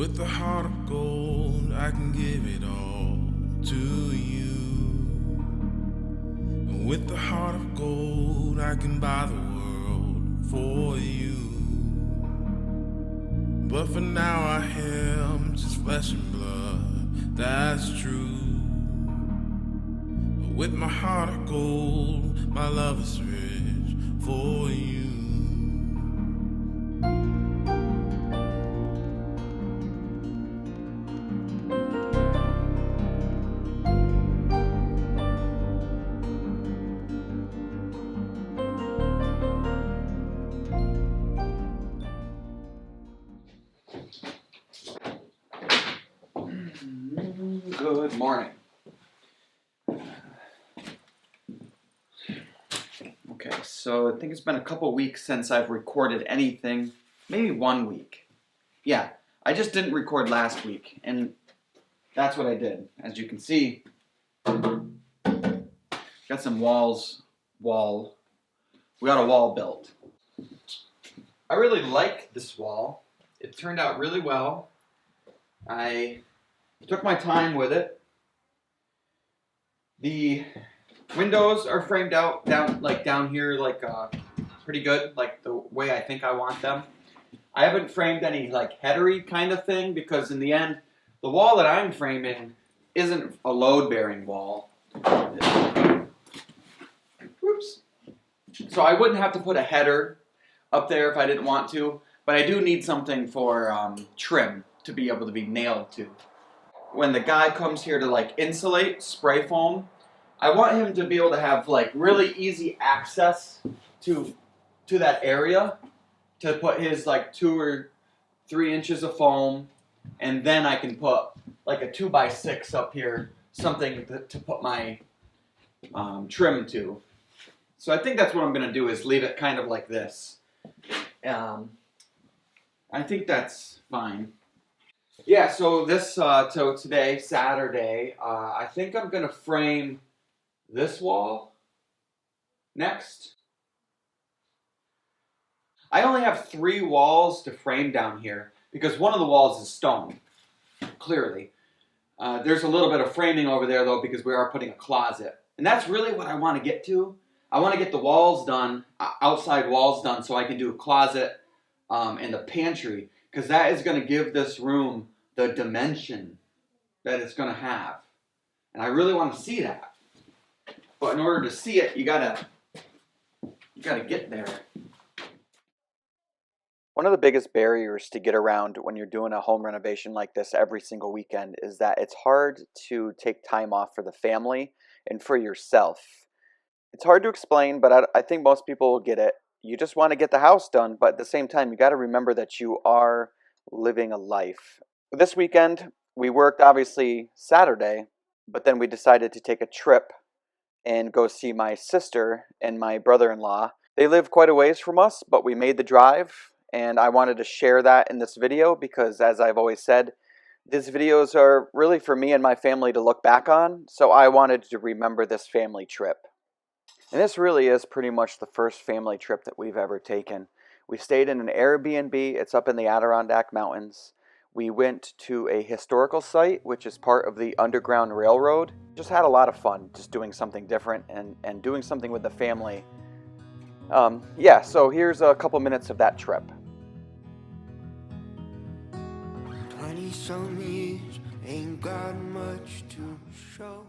With a heart of gold, I can give it all to you. With a heart of gold, I can buy the world for you. But for now I am just flesh and blood, that's true. With my heart of gold, my love is rich for you. Good morning. Okay, so I think it's been a couple weeks since I've recorded anything. Maybe 1 week. Yeah, I just didn't record last week, and that's what I did. As you can see, got some we got a wall built. I really like this wall. It turned out really well. I took my time with it. The windows are framed out down here pretty good, like the way I think I want them. I haven't framed any like headery kind of thing because in the end, the wall that I'm framing isn't a load-bearing wall. Whoops. So I wouldn't have to put a header up there if I didn't want to, but I do need something for trim to be able to be nailed to. When the guy comes here to like insulate, spray foam, I want him to be able to have like really easy access to that area to put his like 2 or 3 inches of foam, and then I can put like a 2x6 up here, something to put my trim to. So I think that's what I'm going to do, is leave it kind of like this. I think that's fine. Yeah, so today, Saturday, I think I'm going to frame this wall next. I only have 3 walls to frame down here because one of the walls is stone, clearly. There's a little bit of framing over there, though, because we are putting a closet. And that's really what I want to get to. I want to get the walls done, outside walls done, so I can do a closet and a pantry, because that is going to give this room the dimension that it's going to have. And I really want to see that. But in order to see it, you gotta get there. One of the biggest barriers to get around when you're doing a home renovation like this every single weekend is that it's hard to take time off for the family and for yourself. It's hard to explain, but I think most people will get it. You just want to get the house done, but at the same time, you got to remember that you are living a life. This weekend, we worked obviously Saturday, but then we decided to take a trip and go see my sister and my brother-in-law. They live quite a ways from us, but we made the drive, and I wanted to share that in this video because, as I've always said, these videos are really for me and my family to look back on, so I wanted to remember this family trip. And this really is pretty much the first family trip that we've ever taken. We stayed in an Airbnb. It's up in the Adirondack Mountains. We went to a historical site, which is part of the Underground Railroad. Just had a lot of fun, just doing something different and doing something with the family. Yeah, so here's a couple minutes of that trip. 20-some years ain't got much to show.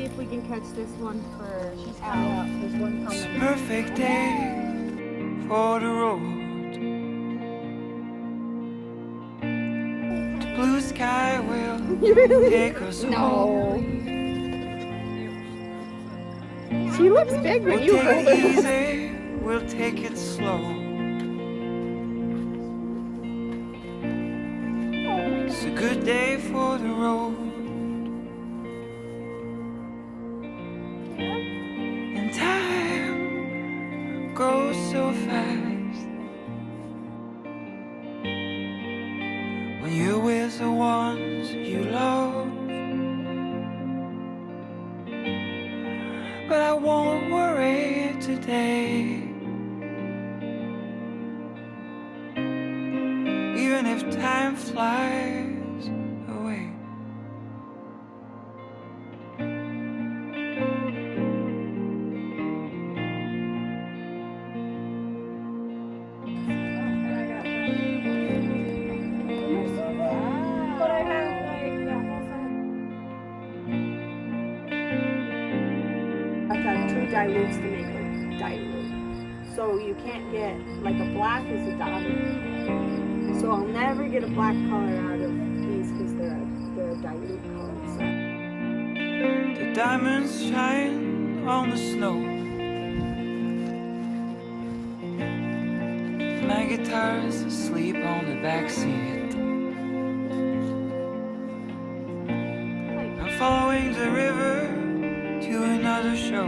If we can catch this one for out. There's one coming. Perfect day for the road. The blue sky will take us home. She looks big when you hold her. Easy, we'll take it slow. good day for the road. And time goes so fast when you're with the ones you love. But I won't worry today, even if time flies away. But I have like that whole side. I've got 2 dilutes to make a dilute. So you can't get like a black is a dilute. So I'll never get a black color out of these because they're a dilute color. So. The diamonds shine on the snow. My guitar's asleep on the backseat. I'm following the river to another show.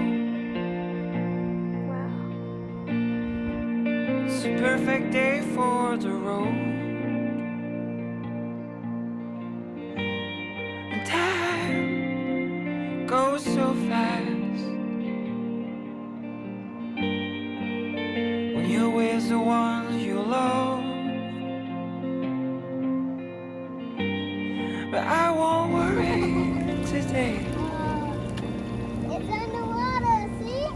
Wow. It's a perfect day for the road. And time goes so fast when you're with the ones you love. But I won't worry today, It's underwater, see?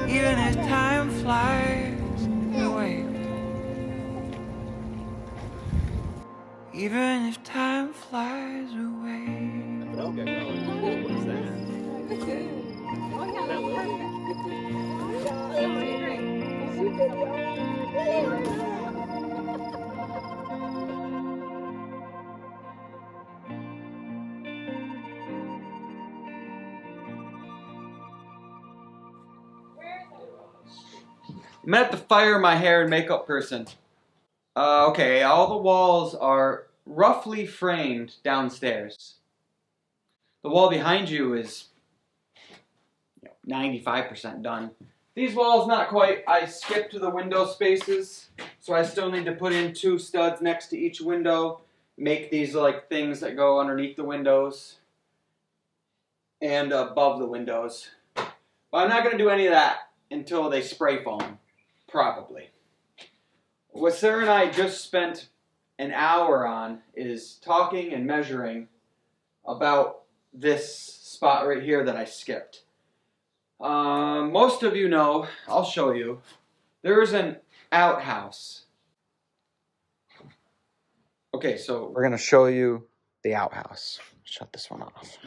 even if time flies away. Even if time flies away. Okay, well, what is that? I'm gonna have to fire my hair and makeup person. Okay, all the walls are roughly framed downstairs. The wall behind you is 95% done. These walls, not quite. I skipped the window spaces, so I still need to put in 2 studs next to each window, make these like things that go underneath the windows and above the windows. But I'm not going to do any of that until they spray foam, probably. What Sarah and I just spent an hour on is talking and measuring about this spot right here that I skipped. Most of you know, I'll show you, there is an outhouse. Okay, so we're going to show you the outhouse. Shut this one off.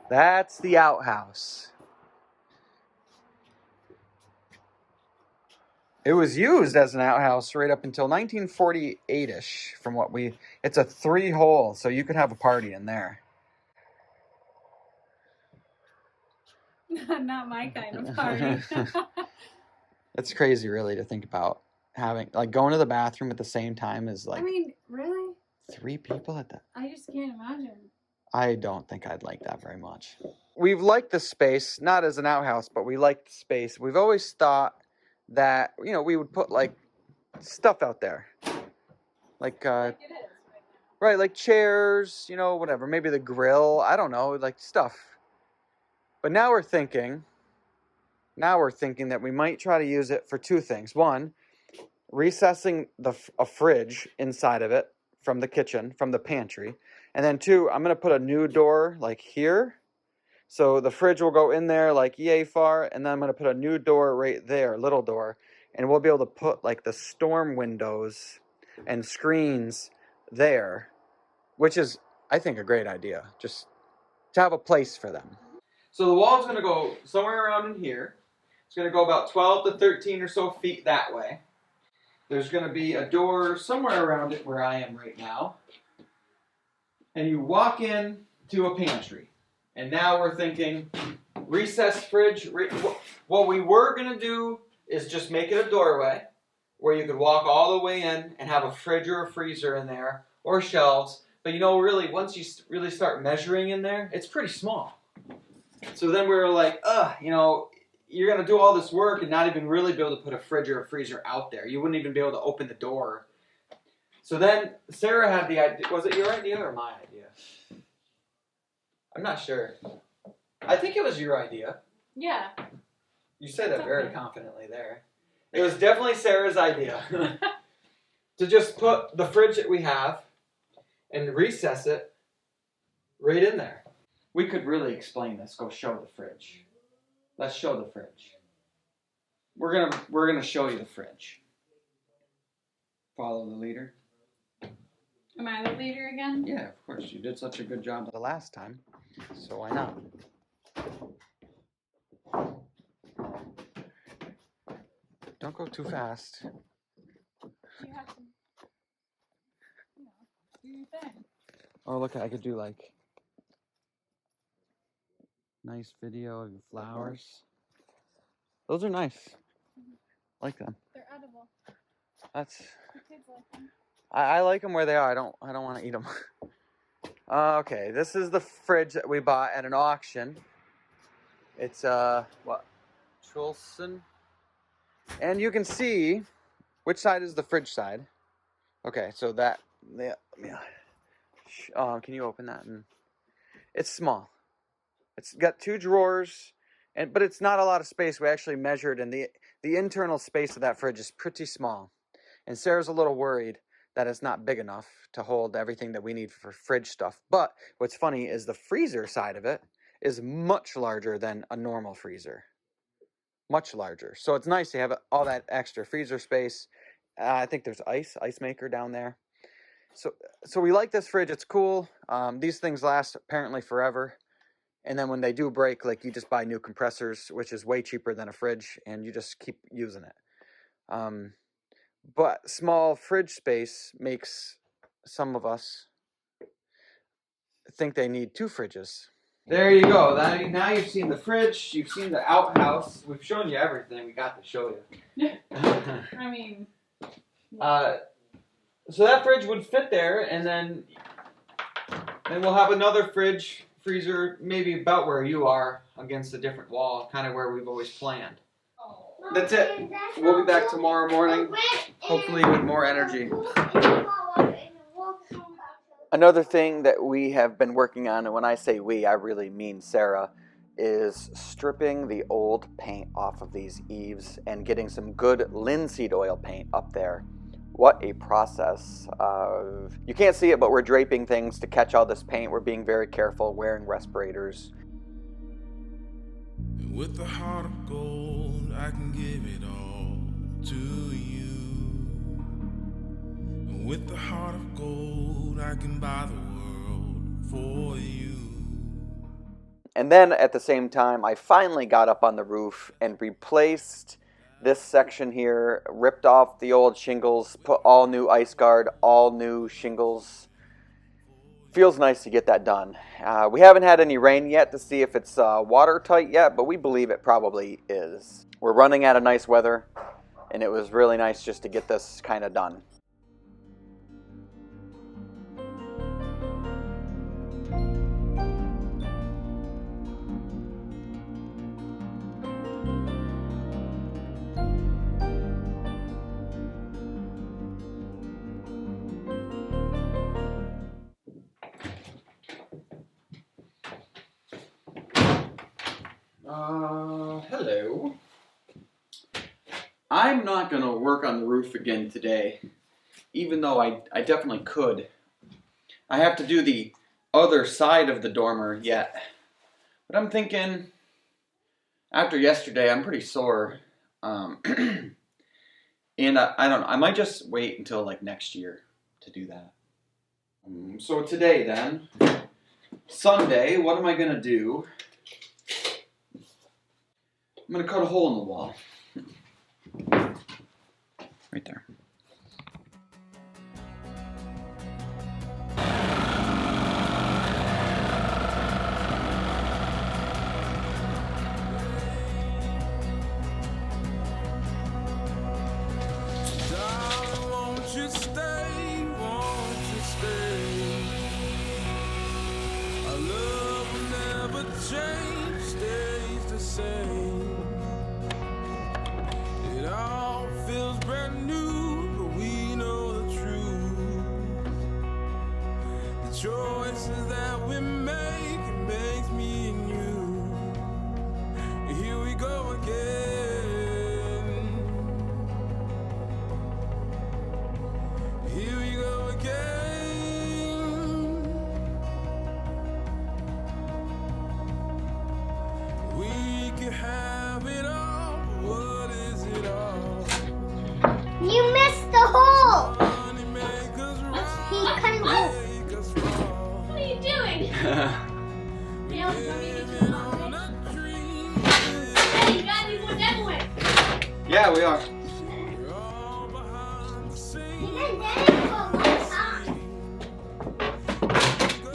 That's the outhouse. It was used as an outhouse right up until 1948-ish from what it's a 3-hole, so you could have a party in there. Not my kind of party. It's crazy really to think about having, like, going to the bathroom at the same time as like I mean, really? 3 people at that. I just can't imagine. I don't think I'd like that very much. We've liked the space, not as an outhouse, but we like the space. We've always thought that, we would put like stuff out there. Like, Like it is right right, like chairs, whatever. Maybe the grill, I don't know, like stuff. But now we're thinking that we might try to use it for 2 things. One, recessing a fridge inside of it from the kitchen, from the pantry. And then 2, I'm going to put a new door like here. So the fridge will go in there like yay far, and then I'm going to put a new door right there, little door, and we'll be able to put like the storm windows and screens there, which is, I think, a great idea, just to have a place for them. So the wall's going to go somewhere around in here. It's going to go about 12 to 13 or so feet that way. There's going to be a door somewhere around it where I am right now. And you walk in to a pantry. And now we're thinking recessed fridge. What we were going to do is just make it a doorway where you could walk all the way in and have a fridge or a freezer in there or shelves. But you know, really, once you really start measuring in there, it's pretty small. So then we were like, you know, you're going to do all this work and not even really be able to put a fridge or a freezer out there. You wouldn't even be able to open the door. So then Sarah had the idea. Was it your idea or my idea? I'm not sure. I think it was your idea. Yeah. You said it very confidently there. It was definitely Sarah's idea to just put the fridge that we have and recess it right in there. We could really explain this. Go show the fridge. Let's show the fridge. We're gonna show you the fridge. Follow the leader. Am I the leader again? Yeah, of course. You did such a good job the last time, so why not? Don't go too fast. You have to, do your thing. Oh, look, I could do like nice video of your flowers. Those are nice. Like them. They're edible. That's. The kids like them. I like them where they are. I don't want to eat them. Okay, this is the fridge that we bought at an auction. It's what? Trulson. And you can see which side is the fridge side. Okay, so that can you open that? And it's small. It's got 2 drawers, but it's not a lot of space. We actually measured, and the internal space of that fridge is pretty small. And Sarah's a little worried that it's not big enough to hold everything that we need for fridge stuff. But what's funny is the freezer side of it is much larger than a normal freezer. Much larger. So it's nice to have all that extra freezer space. I think there's ice maker down there. So we like this fridge. It's cool. These things last apparently forever. And then when they do break, like, you just buy new compressors, which is way cheaper than a fridge, and you just keep using it. But small fridge space makes some of us think they need 2 fridges. There you go. Now you've seen the fridge. You've seen the outhouse. We've shown you everything we got to show you. I mean. So that fridge would fit there, and then we'll have another fridge, freezer, maybe about where you are, against a different wall, kind of where we've always planned. That's it. We'll be back tomorrow morning, hopefully with more energy. Another thing that we have been working on, and when I say we, I really mean Sarah, is stripping the old paint off of these eaves and getting some good linseed oil paint up there. What a process. You can't see it, but we're draping things to catch all this paint. We're being very careful, wearing respirators. With a heart of gold, I can give it all to you. With a heart of gold, I can buy the world for you. And then at the same time, I finally got up on the roof and replaced this section here, ripped off the old shingles, put all new ice guard, all new shingles. Feels nice to get that done. We haven't had any rain yet to see if it's watertight yet, but we believe it probably is. We're running out of nice weather, and it was really nice just to get this kind of done. Hello. I'm not going to work on the roof again today, even though I definitely could. I have to do the other side of the dormer yet. But I'm thinking, after yesterday, I'm pretty sore. And I don't know, I might just wait until like next year to do that. So today then, Sunday, what am I going to do? I'm going to cut a hole in the wall. Right there. choices that we make, it makes me and you. Here we go again. Here we go again. We can have it all. What is it all? You missed the hole. Money make us He right, couldn't go. make us wrong. What are you doing? Yeah, let me get you Living a on latte. a dream. Hey, you guys need one devil in. Yeah, we are. We're all behind the He scenes. didn't get it for a long time. Go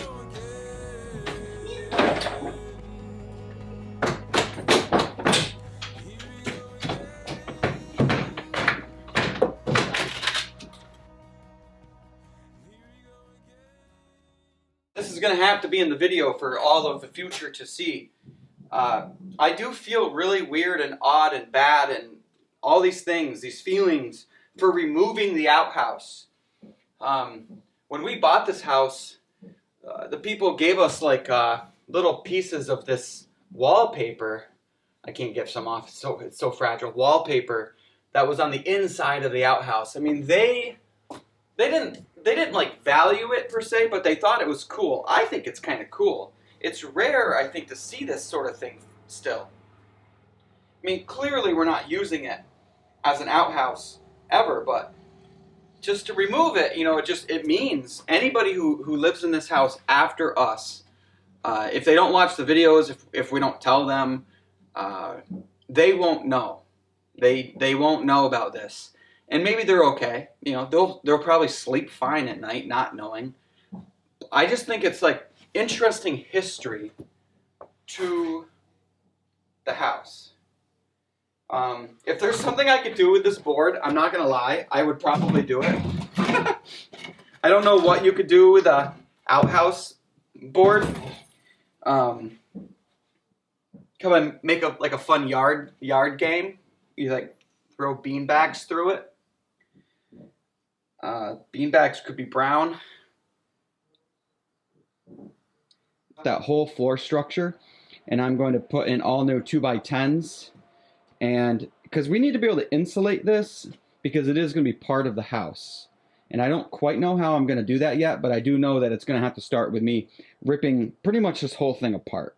This is going to have to be in the video for all of the future to see. I do feel really weird and odd and bad and all these things, these feelings for removing the outhouse. When we bought this house, the people gave us like little pieces of this wallpaper. I can't get some off, it's so fragile. Wallpaper that was on the inside of the outhouse. I mean, they didn't like value it per se, but they thought it was cool. I think it's kind of cool. It's rare, I think, to see this sort of thing still. I mean, clearly we're not using it as an outhouse ever, but just to remove it, you know, it means anybody who lives in this house after us, if they don't watch the videos, if we don't tell them, they won't know. They won't know about this. And maybe they're okay. You know, they'll probably sleep fine at night not knowing. I just think it's like interesting history to the house. If there's something I could do with this board, I'm not going to lie, I would probably do it. I don't know what you could do with a outhouse board. Come and make like a fun yard game. You like throw beanbags through it. Beanbags could be brown. That whole floor structure, and I'm going to put in all new 2x10s, and because we need to be able to insulate this because it is going to be part of the house, and I don't quite know how I'm going to do that yet, but I do know that it's going to have to start with me ripping pretty much this whole thing apart.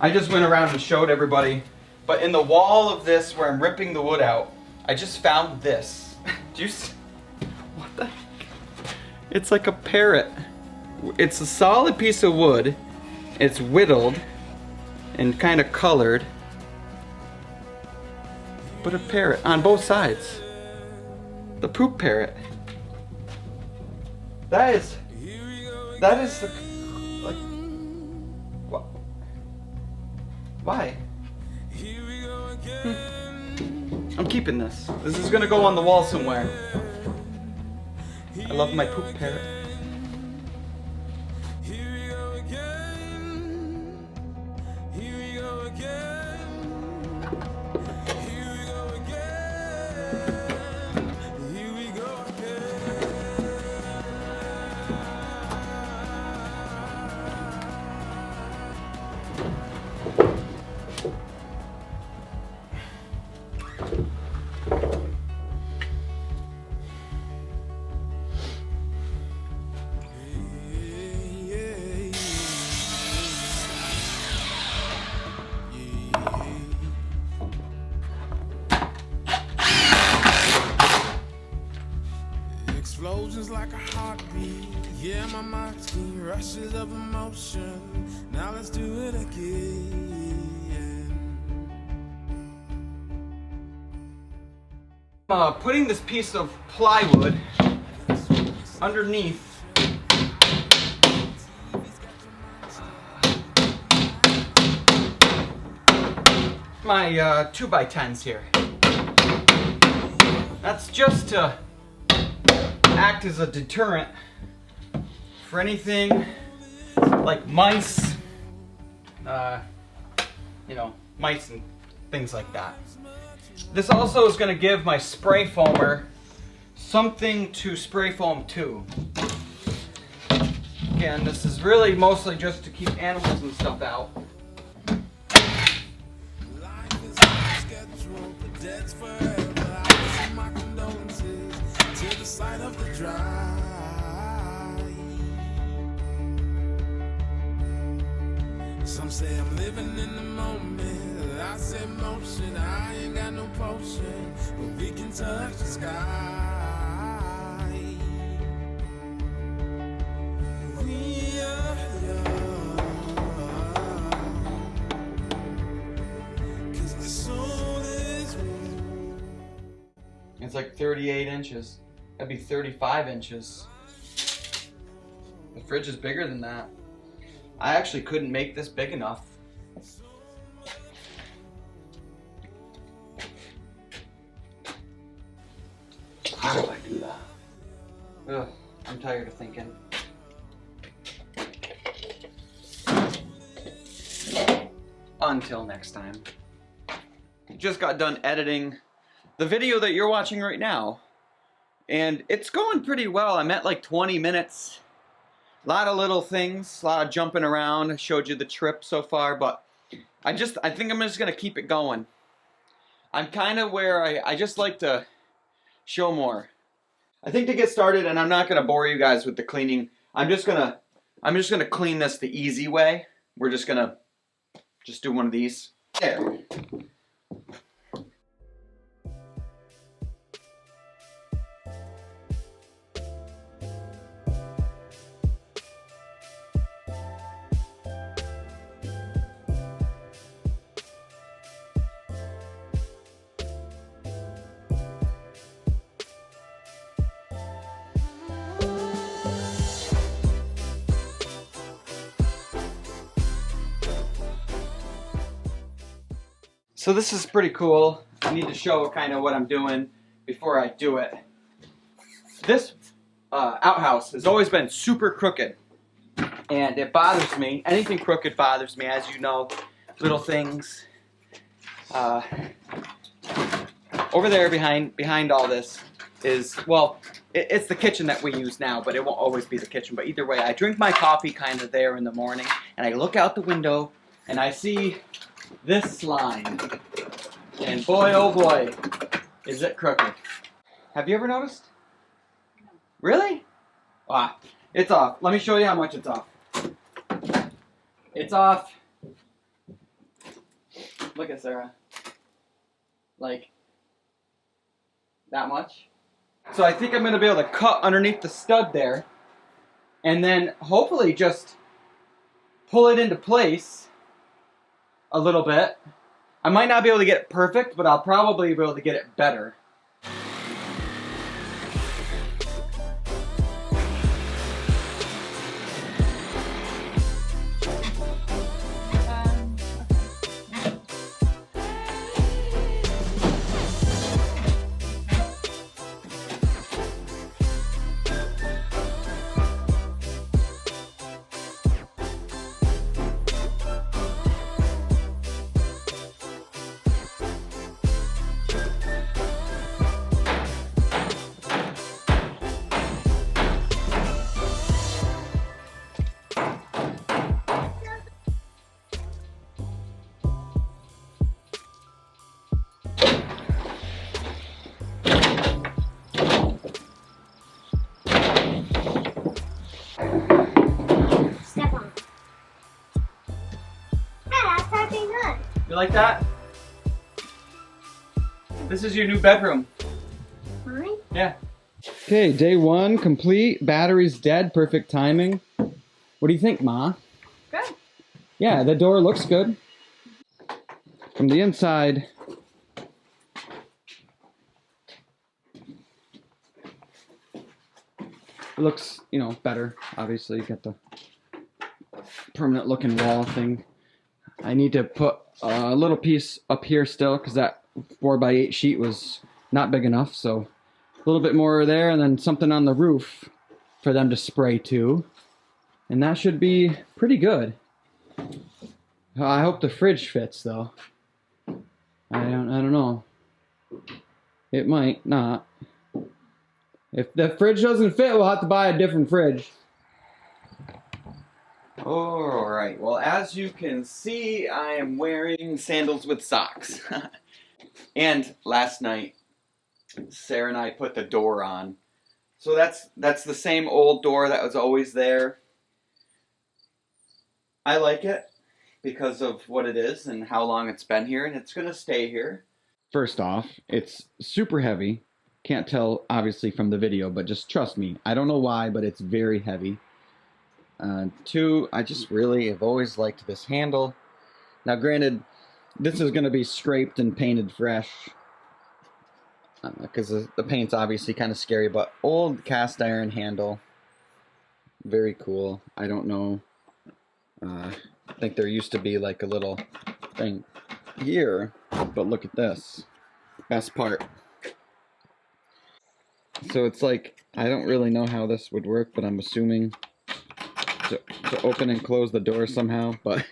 I just went around and showed everybody, but in the wall of this where I'm ripping the wood out, I just found this. Do you see? What the heck? It's like a parrot. It's a solid piece of wood. It's whittled and kind of colored, but a parrot on both sides. The poop parrot. That is the, like, what? Why? I'm keeping this. This is gonna go on the wall somewhere. I love my poop parrot. Explosions like a heartbeat. Yeah, my mind's king, rushes of emotion. Now let's do it again. Putting this piece of plywood underneath my 2x10s here. That's just to act as a deterrent for anything like mice, you know, mice and things like that. This also is going to give my spray foamer something to spray foam to. Again, this is really mostly just to keep animals and stuff out. Life is on schedule, but dead's forever. I send my condolences to the side of the drive. Some say I'm living in the moment. I say motion, I ain't got no potion, but we can touch the sky. We are young, 'cause the soul is one. It's like 38 inches. That'd be 35 inches. The fridge is bigger than that. I actually couldn't make this big enough. How do I do that? Ugh, I'm tired of thinking. Until next time. Just got done editing the video that you're watching right now. And it's going pretty well. I'm at like 20 minutes. A lot of little things, a lot of jumping around. I showed you the trip so far, but I think I'm just gonna keep it going. I'm kind of where I just like to show more. I think to get started, and I'm not gonna bore you guys with the cleaning. I'm just gonna clean this the easy way. We're just gonna do one of these. There. So this is pretty cool. I need to show kind of what I'm doing before I do it. This outhouse has always been super crooked, and it bothers me. Anything crooked bothers me, as you know. Little things. Over there behind all this is, well, it's the kitchen that we use now, but it won't always be the kitchen. But either way, I drink my coffee kind of there in the morning, and I look out the window, and I see this slime, and boy oh boy is it crooked. Have you ever noticed? Really? Ah, it's off. Let me show you how much it's off. It's off. Look at Sarah. Like that much. So I think I'm going to be able to cut underneath the stud there, and then hopefully just pull it into place a little bit. I might not be able to get it perfect, but I'll probably be able to get it better. Step on. Yeah, that's working good. You like that? This is your new bedroom. Mine? Yeah. Okay, day one complete. Battery's dead. Perfect timing. What do you think, Ma? Good. Yeah, the door looks good. From the inside, it looks, you know, better. Obviously, you got the permanent looking wall thing. I need to put a little piece up here still because that 4x8 sheet was not big enough. So a little bit more there, and then something on the roof for them to spray to. And that should be pretty good. I hope the fridge fits though. I don't know. It might not. If the fridge doesn't fit, we'll have to buy a different fridge. Alright, well as you can see, I am wearing sandals with socks. And last night, Sarah and I put the door on. So that's the same old door that was always there. I like it because of what it is and how long it's been here, and it's gonna stay here. First off, it's super heavy. Can't tell obviously from the video, but just trust me. I don't know why, but it's very heavy. Two, I just really have always liked this handle. Now granted, this is gonna be scraped and painted fresh. Because the paint's obviously kind of scary, but old cast iron handle. Very cool. I don't know. I think there used to be like a little thing here, but look at this. Best part. So it's like, I don't really know how this would work, but I'm assuming to open and close the door somehow, but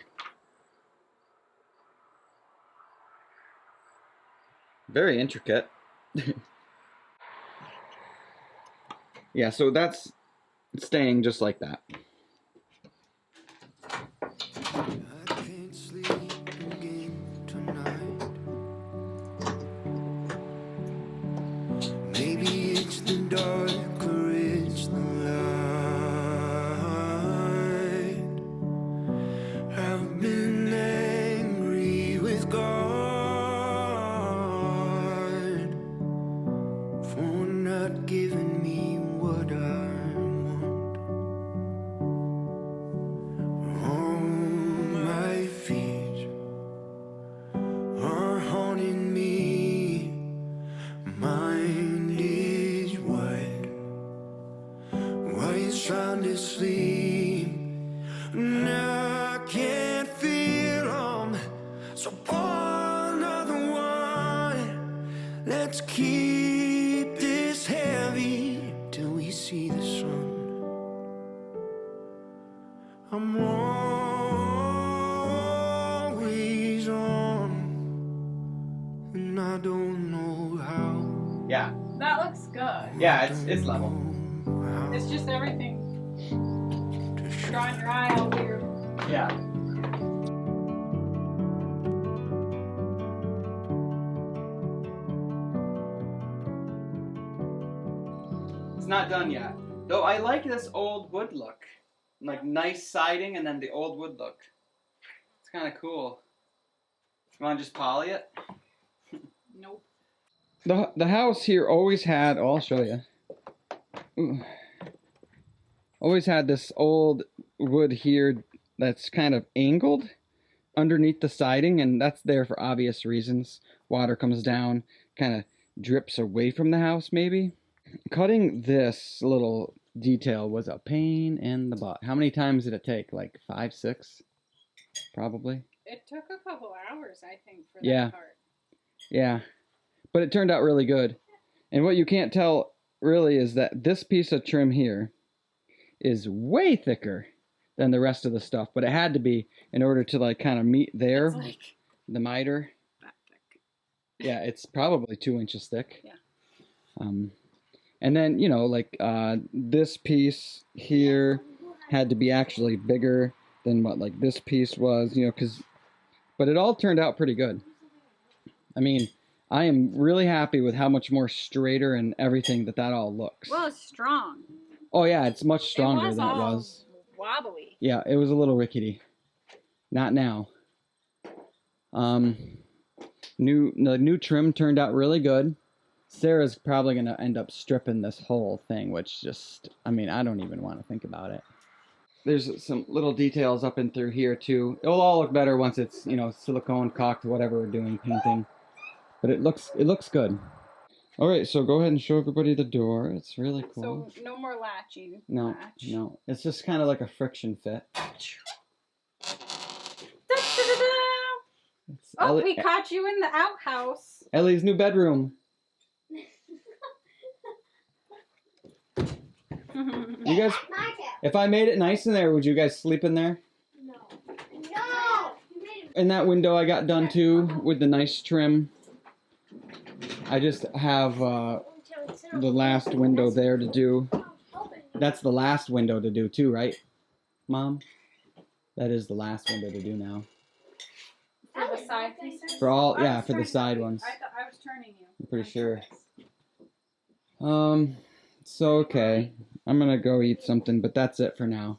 very intricate. Yeah, so that's staying just like that. I can't sleep again tonight. Maybe it's the dark or it's the light. I've been angry with God for not giving me what I want. All my fears are haunting me. Mind is wide while you're trying to sleep, and I can't feel 'em. So pour another one. Let's keep this heavy till we see the sun. I'm always on, and I don't know how. Yeah, That looks good. yeah, it's level. It's just everything drawing your eye out here. Yeah. It's not done yet. Though I like this old wood look. Like nice siding and then the old wood look. It's kind of cool. You want to just poly it? Nope. The house here always had, oh, I'll show you. Ooh. Always had this old wood here that's kind of angled underneath the siding, and that's there for obvious reasons. Water comes down, kind of drips away from the house maybe. Cutting this little detail was a pain in the butt. How many times did it take? Like 5, 6? Probably. It took a couple hours, I think, for Yeah. that part. Yeah. But it turned out really good. And what you can't tell really is that this piece of trim here is way thicker than the rest of the stuff, but it had to be in order to like kind of meet there, It's like the miter. that thick. Yeah, it's probably 2 inches thick. Yeah. And then, you know, like this piece here had to be actually bigger than what like this piece was, you know, but it all turned out pretty good. I mean, I am really happy with how much more straighter and everything that all looks. Well, it's strong. Oh yeah, it's much stronger it was than it all was. wobbly. Yeah, it was a little rickety. Not now. The new trim turned out really good. Sarah's probably gonna end up stripping this whole thing, which just, I mean, I don't even want to think about it. There's some little details up and through here too. It'll all look better once it's, you know, silicone caulked, whatever we're doing, painting. But it looks good. All right, so go ahead and show everybody the door. It's really cool. So no more latching. No, no, it's just kind of like a friction fit. Da-da-da-da! It's Oh, we caught you in the outhouse. Ellie's new bedroom. You guys, My cat. if I made it nice in there, would you guys sleep in there? No. No. You made it. In that window I got done too with the nice trim. I just have Until it's the last window there to do. That's the last window to do too, right, Mom? That is the last window to do now. For the side pieces? For all, I yeah, was for the turning side you. ones. I thought I was turning you. I'm pretty sure. So okay. I'm gonna go eat something, but that's it for now.